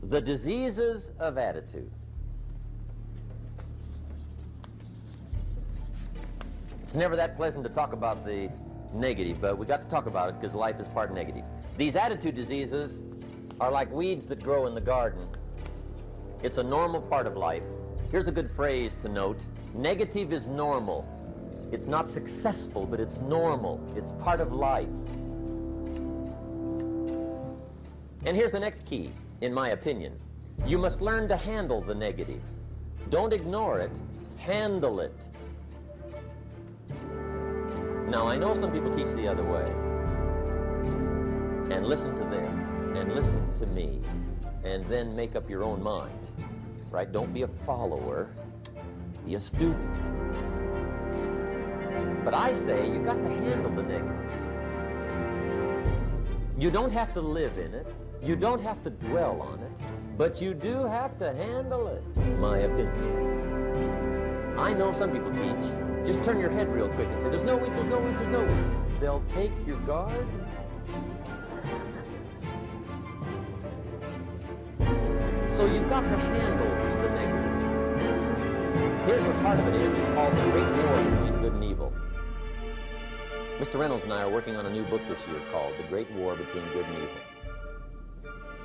The diseases of attitude. It's never that pleasant to talk about the negative, but we got to talk about it because life is part negative. These attitude diseases are like weeds that grow in the garden. It's a normal part of life. Here's a good phrase to note. Negative is normal. It's not successful, but it's normal. It's part of life. And here's the next key, in my opinion. You must learn to handle the negative. Don't ignore it. Handle it. Now, I know some people teach the other way. And listen to them, and listen to me, and then make up your own mind. Right? Don't be a follower. Be a student. But I say you got to handle the negative. You don't have to live in it. You don't have to dwell on it. But you do have to handle it, in my opinion. I know some people teach, just turn your head real quick and say, there's no weeds, there's no weeds, there's no weeds. They'll take your guard. So you've got to handle the negative. Here's what part of it is. It's called the Great War Between Good and Evil. Mr. Reynolds and I are working on a new book this year called The Great War Between Good and Evil.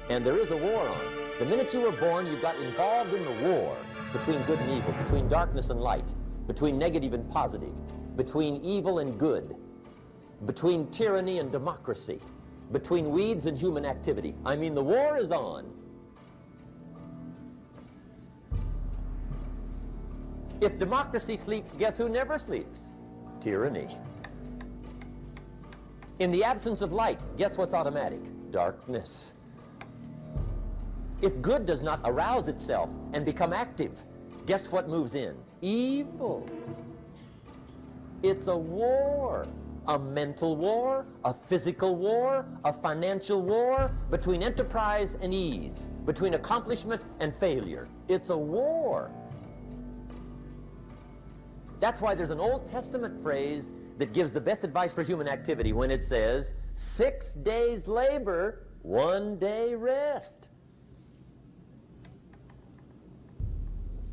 And there is a war on. The minute you were born, you got involved in the war between good and evil, between darkness and light, between negative and positive, between evil and good, between tyranny and democracy, between weeds and human activity. I mean, the war is on. If democracy sleeps, guess who never sleeps? Tyranny. In the absence of light, guess what's automatic? Darkness. If good does not arouse itself and become active, guess what moves in? Evil. It's a war. A mental war, a physical war, a financial war, between enterprise and ease, between accomplishment and failure. It's a war. That's why there's an Old Testament phrase that gives the best advice for human activity when it says, 6 days labor, 1 day rest.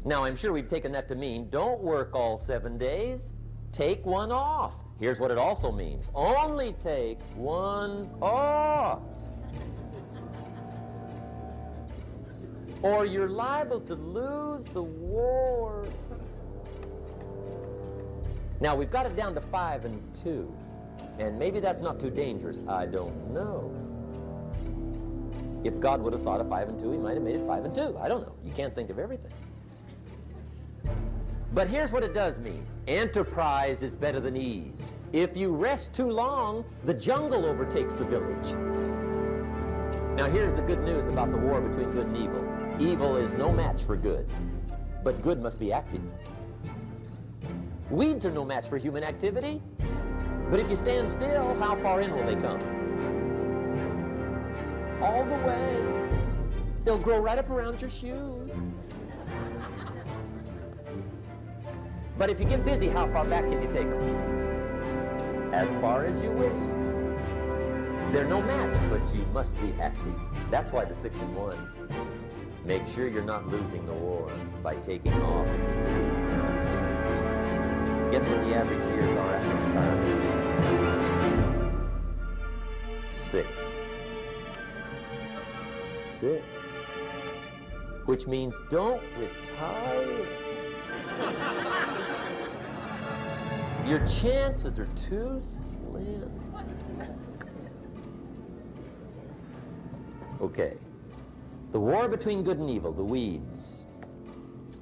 Now, I'm sure we've taken that to mean, don't work all 7 days, take one off. Here's what it also means, only take one off. Or you're liable to lose the war. Now, we've got it down to 5 and 2, and maybe that's not too dangerous. I don't know. If God would have thought of 5 and 2, he might have made it 5 and 2. I don't know. You can't think of everything. But here's what it does mean. Enterprise is better than ease. If you rest too long, the jungle overtakes the village. Now, here's the good news about the war between good and evil. Evil is no match for good, but good must be active. Weeds are no match for human activity, but if you stand still, how far in will they come? All the way. They'll grow right up around your shoes. But if you get busy, how far back can you take them? As far as you wish. They're no match, but you must be active. That's why the 6 and 1. Make sure you're not losing the war by taking off. Guess what the average years are after retirement? 6. 6. Which means don't retire. Your chances are too slim. Okay. The war between good and evil, the weeds.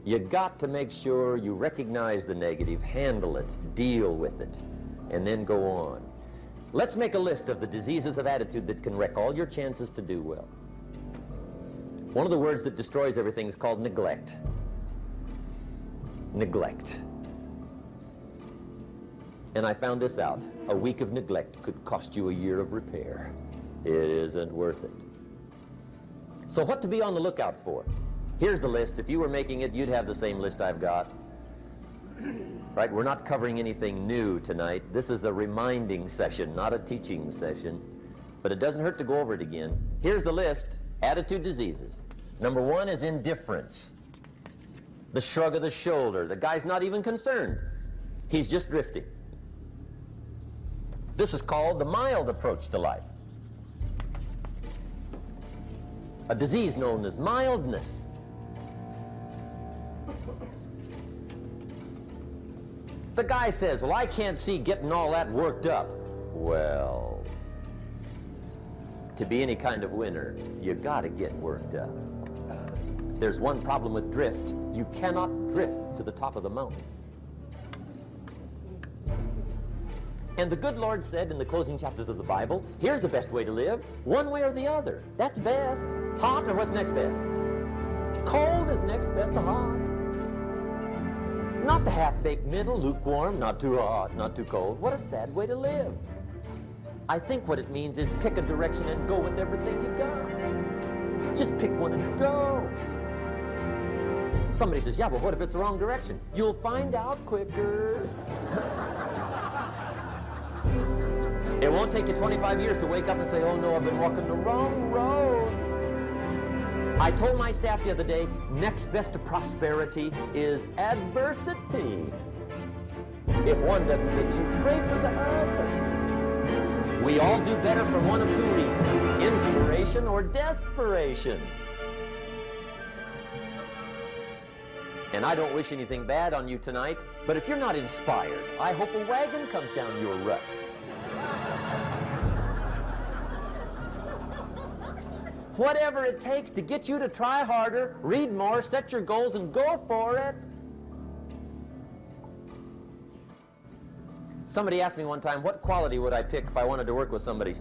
You got to make sure you recognize the negative, handle it, deal with it, and then go on. Let's make a list of the diseases of attitude that can wreck all your chances to do well. One of the words that destroys everything is called neglect. Neglect. And I found this out. A week of neglect could cost you a year of repair. It isn't worth it. So what to be on the lookout for? Here's the list. If you were making it, you'd have the same list I've got. Right? We're not covering anything new tonight. This is a reminding session, not a teaching session. But it doesn't hurt to go over it again. Here's the list. Attitude diseases. Number one is indifference. The shrug of the shoulder. The guy's not even concerned. He's just drifting. This is called the mild approach to life. A disease known as mildness. The guy says, well, I can't see getting all that worked up. Well, to be any kind of winner, you gotta get worked up. There's one problem with drift. You cannot drift to the top of the mountain. And the good Lord said in the closing chapters of the Bible, here's the best way to live, one way or the other. That's best. Hot or what's next best? Cold is next best to hot. Not the half-baked middle, lukewarm, not too hot, not too cold. What a sad way to live. I think what it means is pick a direction and go with everything you got. Just pick one and go. Somebody says, yeah, but what if it's the wrong direction? You'll find out quicker. It won't take you 25 years to wake up and say, oh no, I've been walking the wrong road. I told my staff the other day, next best to prosperity is adversity. If one doesn't hit you, pray for the other. We all do better for one of two reasons, inspiration or desperation. And I don't wish anything bad on you tonight, but if you're not inspired, I hope a wagon comes down your rut. Whatever it takes to get you to try harder, read more, set your goals, and go for it. Somebody asked me one time, what quality would I pick if I wanted to work with somebody?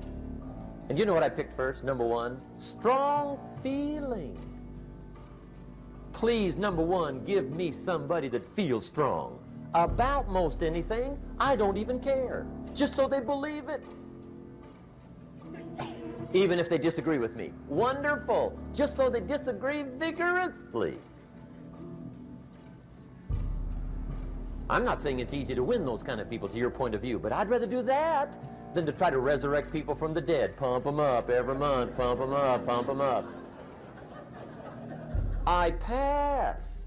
And you know what I picked first? Number one, strong feeling. Please, number one, give me somebody that feels strong. About most anything, I don't even care. Just so they believe it. Even if they disagree with me. Wonderful. Just so they disagree vigorously. I'm not saying it's easy to win those kind of people to your point of view, but I'd rather do that than to try to resurrect people from the dead. Pump them up every month, pump them up, pump them up. I pass.